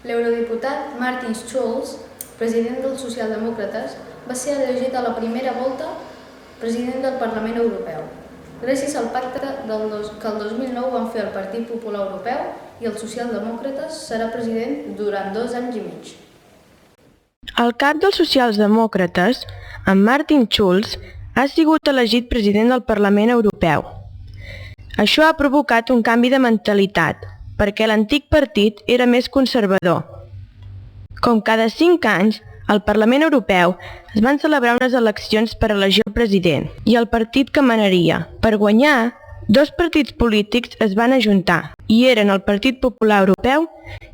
L'eurodiputat Martin Schulz, president dels socialdemòcrates, va ser elegit a la primera volta president del Parlament Europeu, gràcies al pacte que el 2009 van fer el Partit Popular Europeu i els socialdemòcrates serà president durant 2 anys i mig. El cap dels socialdemòcrates, en Martin Schulz, ha sigut elegit president del Parlament Europeu. Això ha provocat un canvi de mentalitat, perquè l'antic partit era més conservador. Com cada 5 anys, al Parlament Europeu es van celebrar unes eleccions per elegir el president i el partit que manaria. Per guanyar, 2 partits polítics es van ajuntar i eren el Partit Popular Europeu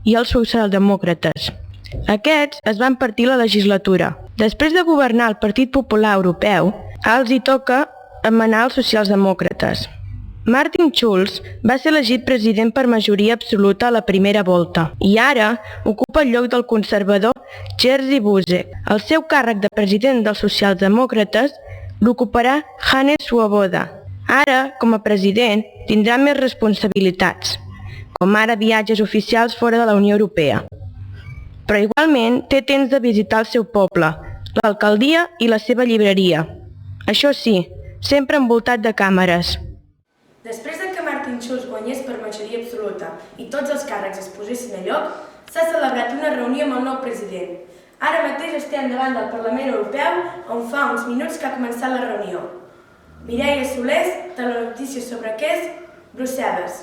i els socialdemòcrates. Aquests es van partir la legislatura. Després de governar el Partit Popular Europeu, els hi toca manar els socialdemòcrates. Martin Schulz va ser elegit president per majoria absoluta a la primera volta i ara ocupa el lloc del conservador Jerzy Buzek. El seu càrrec de president dels socialdemòcrates l'ocuparà Hannes Swoboda. Ara, com a president, tindrà més responsabilitats, com ara viatges oficials fora de la Unió Europea. Però igualment té temps de visitar el seu poble, l'alcaldia i la seva llibreria. Això sí, sempre envoltat de càmeres. Després que Martin Schulz guanyés per majoria absoluta i tots els càrrecs es posessin a lloc, s'ha celebrat una reunió amb el nou president. Ara mateix estem davant del Parlament Europeu, on fa uns minuts que ha començat la reunió. Mireia Solés, Telenotícies sobre Què, Brussel·les.